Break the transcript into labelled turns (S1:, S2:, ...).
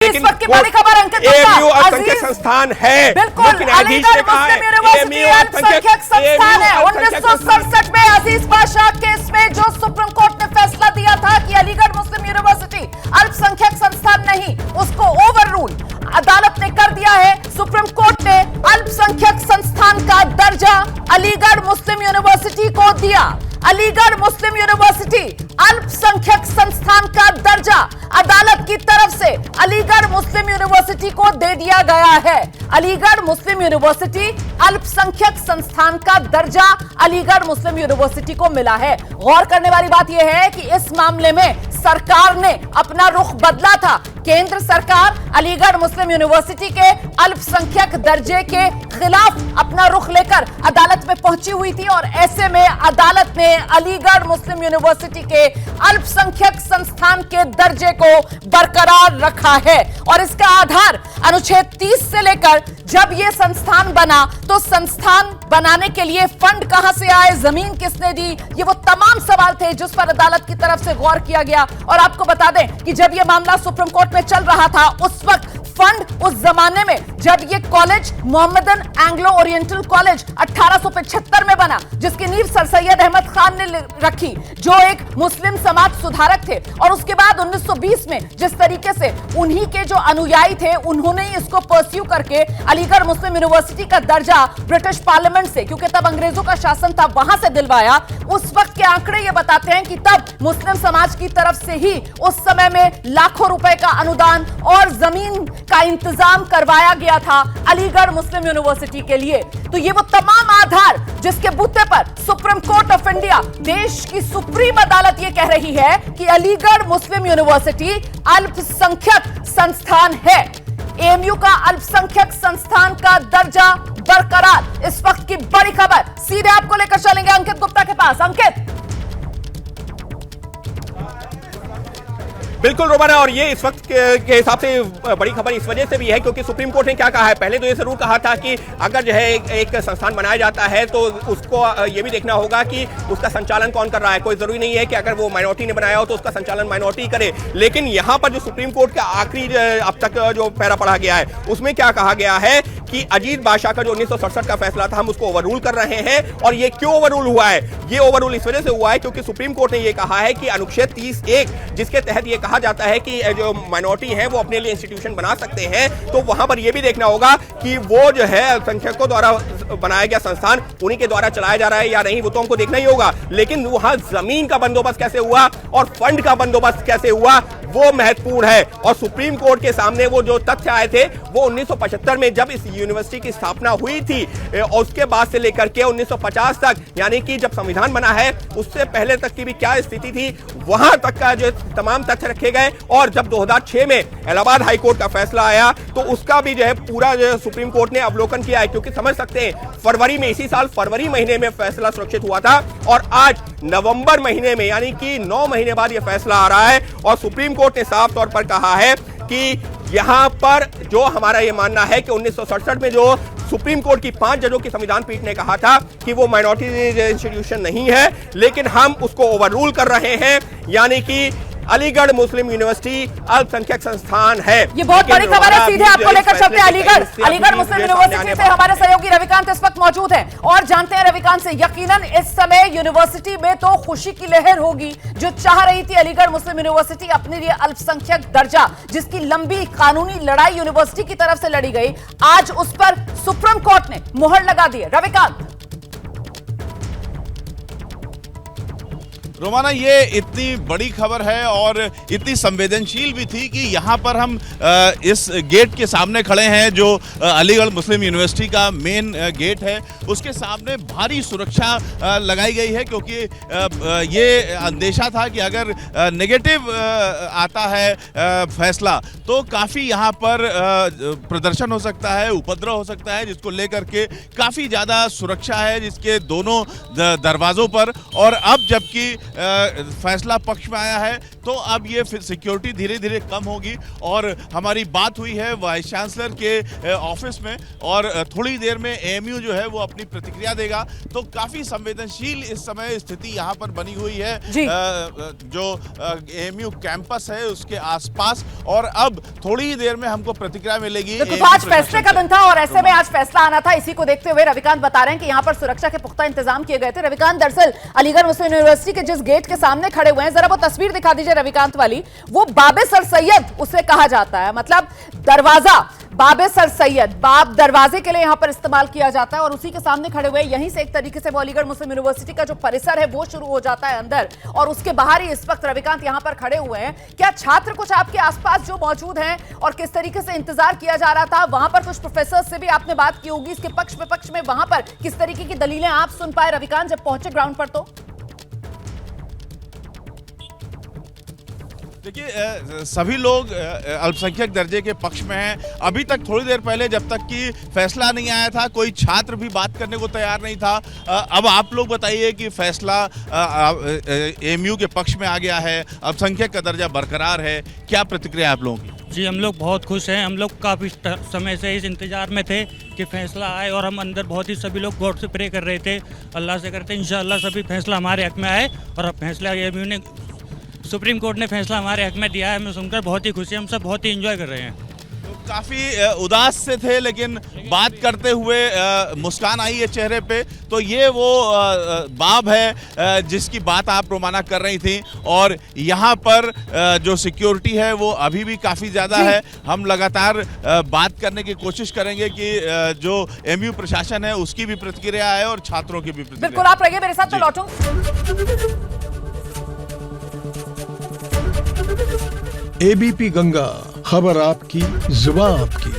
S1: इस वक्त की बड़ी खबर अंकित
S2: एएमयू अल्पसंख्यक संस्थान है।
S1: बिल्कुल, अलीगढ़ मुस्लिम यूनिवर्सिटी अल्पसंख्यक संस्थान है। 1967 में अजीज बादशाह केस में जो सुप्रीम कोर्ट ने फैसला दिया था कि अलीगढ़ मुस्लिम यूनिवर्सिटी अल्पसंख्यक संस्थान नहीं, उसको ओवर रूल अदालत ने कर दिया है। सुप्रीम कोर्ट ने अल्पसंख्यक संस्थान का दर्जा अलीगढ़ मुस्लिम यूनिवर्सिटी को दिया। अलीगढ़ मुस्लिम यूनिवर्सिटी अल्पसंख्यक संस्थान का दर्जा अदालत की तरफ से अलीगढ़ मुस्लिम यूनिवर्सिटी को दे दिया गया है। अलीगढ़ मुस्लिम यूनिवर्सिटी अल्पसंख्यक संस्थान का दर्जा अलीगढ़ मुस्लिम यूनिवर्सिटी को मिला है। गौर करने वाली बात यह है कि इस मामले में सरकार ने अपना रुख बदला था। केंद्र सरकार अलीगढ़ मुस्लिम यूनिवर्सिटी के अल्पसंख्यक दर्जे के खिलाफ अपना रुख लेकर अदालत में पहुंची हुई थी और ऐसे में अदालत ने अलीगढ़ मुस्लिम यूनिवर्सिटी के अल्पसंख्यक संस्थान के दर्जे को बरकरार रखा है। और इसका आधार अनुच्छेद 30 से लेकर जब यह संस्थान बना तो संस्थान बनाने के लिए फंड कहां से आए, जमीन किसने दी, ये वो तमाम सवाल थे जिस पर अदालत की तरफ से गौर किया गया। और आपको बता दें कि जब यह मामला सुप्रीम कोर्ट में चल रहा था उस वक्त फंड उस जमाने में जब ये college Mohammedan Anglo oriental college 1875 में बना, जिसकी नींव सर सैयद अहमद खान ने रखी जो एक मुस्लिम समाज सुधारक थे। और उसके बाद 1920 में जिस तरीके से उन्हीं के जो अनुयायी थे उन्होंने इसको परस्यू करके अलीगढ़ मुस्लिम यूनिवर्सिटी का दर्जा ब्रिटिश पार्लियामेंट से, क्योंकि तब अंग्रेजों का शासन था, वहां से दिलवाया। उस वक्त के आंकड़े ये बताते हैं कि तब मुस्लिम समाज की तरफ से ही उस समय में लाखों रुपए का अनुदान और जमीन का इंतजाम करवाया गया था अलीगढ़ मुस्लिम यूनिवर्सिटी के लिए। तो ये वो तमाम आधार जिसके बूते पर सुप्रीम कोर्ट ऑफ इंडिया, देश की सुप्रीम अदालत ये कह रही है कि अलीगढ़ मुस्लिम यूनिवर्सिटी अल्पसंख्यक संस्थान है। एएमयू का अल्पसंख्यक संस्थान का दर्जा बरकरार, इस वक्त की बड़ी खबर। सीधे आपको लेकर चलेंगे अंकित गुप्ता के पास। अंकित,
S2: बिल्कुल रोमाना, और ये इस वक्त के हिसाब से बड़ी खबर इस वजह से भी है क्योंकि सुप्रीम कोर्ट ने क्या कहा है। पहले तो ये जरूर कहा था कि अगर जो है एक संस्थान बनाया जाता है तो उसको ये भी देखना होगा कि उसका संचालन कौन कर रहा है। कोई जरूरी नहीं है कि अगर वो माइनॉरिटी ने बनाया हो तो उसका संचालन माइनॉरिटी करे। लेकिन यहाँ पर जो सुप्रीम कोर्ट का आखिरी अब तक जो पैरा पढ़ा गया है उसमें क्या कहा गया है कि अजीज बादशाह का जो 1967 का फैसला था हम उसको ओवररूल कर रहे हैं। और ये क्यों ओवररूल हुआ है? ये ओवररूल इस वजह से हुआ है क्योंकि सुप्रीम कोर्ट ने ये कहा है कि अनुच्छेद 30(1) जिसके तहत ये कहा जाता है कि जो माइनॉरिटी हैं वो अपने लिए इंस्टीट्यूशन बना सकते हैं, तो वहां पर ये भी देखना होगा कि वो जो है अल्पसंख्यकों द्वारा बनाया गया संस्थान उन्हीं के द्वारा चलाया जा रहा है या नहीं, वो तो हमको देखना ही होगा। लेकिन वहां जमीन का बंदोबस्त कैसे हुआ और फंड का बंदोबस्त कैसे हुआ वो महत्वपूर्ण है। और सुप्रीम कोर्ट के सामने वो जो तथ्य आए थे वो 1975 में जब इस यूनिवर्सिटी की स्थापना हुई थी और उसके बाद से लेकर के 1950 तक, यानी कि जब संविधान बना है उससे पहले तक की भी क्या स्थिति थी, वहां तक का जो तमाम तथ्य रखे गए। और जब 2006 में इलाहाबाद हाई कोर्ट का फैसला आया तो उसका भी जो है पूरा जो सुप्रीम कोर्ट ने अवलोकन किया है, क्योंकि समझ सकते हैं फरवरी में, इसी साल फरवरी महीने में फैसला सुरक्षित हुआ था और आज नवंबर महीने में यानी कि 9 महीने बाद यह फैसला आ रहा है। और सुप्रीम कोर्ट ने साफ तौर पर कहा है कि यहां पर जो हमारा यह मानना है कि 1967 में जो सुप्रीम कोर्ट की 5 जजों की संविधान पीठ ने कहा था कि वो माइनॉरिटी इंस्टीट्यूशन नहीं है, लेकिन हम उसको ओवररूल कर रहे हैं, यानी कि अलीगढ़ मुस्लिम यूनिवर्सिटी अल्पसंख्यक संस्थान है।
S1: ये बहुत बड़ी खबर है। सीधे आपको लेकर चलते हैं अलीगढ़ मुस्लिम यूनिवर्सिटी से हमारे सहयोगी रविकांत इस वक्त मौजूद हैं और जानते हैं रविकांत से। यकीनन इस समय यूनिवर्सिटी में तो खुशी की लहर होगी जो चाह रही थी अलीगढ़ मुस्लिम यूनिवर्सिटी अपने लिए अल्पसंख्यक दर्जा, जिसकी लंबी कानूनी लड़ाई यूनिवर्सिटी की तरफ से लड़ी गई, आज उस पर सुप्रीम कोर्ट ने मुहर लगा दी है। रविकांत,
S3: रोमाना, ये इतनी बड़ी खबर है और इतनी संवेदनशील भी थी कि यहाँ पर हम इस गेट के सामने खड़े हैं जो अलीगढ़ मुस्लिम यूनिवर्सिटी का मेन गेट है, उसके सामने भारी सुरक्षा लगाई गई है क्योंकि ये अंदेशा था कि अगर नेगेटिव आता है फैसला तो काफ़ी यहाँ पर प्रदर्शन हो सकता है, उपद्रव हो सकता है, जिसको लेकर के काफ़ी ज़्यादा सुरक्षा है जिसके दोनों दरवाज़ों पर। और अब जबकि फैसला पक्ष में आया है तो अब ये सिक्योरिटी धीरे धीरे कम होगी। और हमारी बात हुई है वाइस चांसलर के ऑफिस में और थोड़ी देर में एएमयू जो है वो अपनी प्रतिक्रिया देगा। तो काफी संवेदनशील इस समय स्थिति यहाँ पर बनी हुई है जो एएमयू कैंपस है उसके आसपास। और अब थोड़ी ही देर में हमको प्रतिक्रिया मिलेगी।
S1: तो आज फैसले का दिन था और ऐसे में आज फैसला आना था। इसी को देखते हुए रविकांत बता रहे हैं कि यहाँ पर सुरक्षा के पुख्ता इंतजाम किए गए थे। रविकांत, दरअसल अलीगढ़ मुस्लिम यूनिवर्सिटी के जिस गेट के सामने खड़े हुए हैं, जरा वो तस्वीर दिखा दीजिए रविकांत वाली। वो बाबे सर सैयद उसे कहा जाता है, मतलब दरवाजा बाबे सर सैयद, बाब दरवाजे के लिए यहां पर इस्तेमाल किया जाता है। और उसी के सामने खड़े हुए यहीं से एक तरीके से वो अलीगढ़ मुस्लिम यूनिवर्सिटी का जो परिसर है वो शुरू हो जाता है अंदर, और उसके बाहर ही इस वक्त रविकांत यहां पर खड़े हुए हैं। क्या छात्र कुछ आपके आसपास जो मौजूद हैं और किस तरीके से इंतजार किया जा रहा था, वहां पर कुछ प्रोफेसर से भी आपने बात की होगी इसके पक्ष में, वहां पर किस तरीके की दलीलें आप सुन पाए रविकांत जब पहुंचे ग्राउंड पर? तो
S3: देखिए सभी लोग अल्पसंख्यक दर्जे के पक्ष में हैं। अभी तक थोड़ी देर पहले जब तक कि फैसला नहीं आया था कोई छात्र भी बात करने को तैयार नहीं था। अब आप लोग बताइए कि फैसला एएमयू के पक्ष में आ गया है, अल्पसंख्यक का दर्जा बरकरार है, क्या प्रतिक्रिया आप लोगों की?
S4: जी हम लोग बहुत खुश हैं। हम लोग काफ़ी समय से इस इंतज़ार में थे कि फ़ैसला आए और हम अंदर बहुत ही सभी लोग गॉड से प्रे कर रहे थे, अल्लाह से करते इंशाअल्लाह सभी फैसला हमारे हक में आए। और अब फैसला एएमयू ने, सुप्रीम कोर्ट ने फैसला हमारे हक में दिया है। हमें सुनकर बहुत ही खुशी, हम सब बहुत ही एंजॉय कर रहे हैं।
S3: तो काफ़ी उदास से थे लेकिन बात करते हुए मुस्कान आई है चेहरे पे। तो ये वो बाब है जिसकी बात आप रोमाना कर रही थी। और यहाँ पर जो सिक्योरिटी है वो अभी भी काफ़ी ज़्यादा है। हम लगातार बात करने की कोशिश करेंगे कि जो एएमयू प्रशासन है उसकी भी प्रतिक्रिया है और छात्रों की भी प्रतिक्रिया।
S1: बिल्कुल, आप रहिए मेरे साथ, मैं लौटूं।
S5: एबीपी गंगा, खबर आपकी, जुबान आपकी।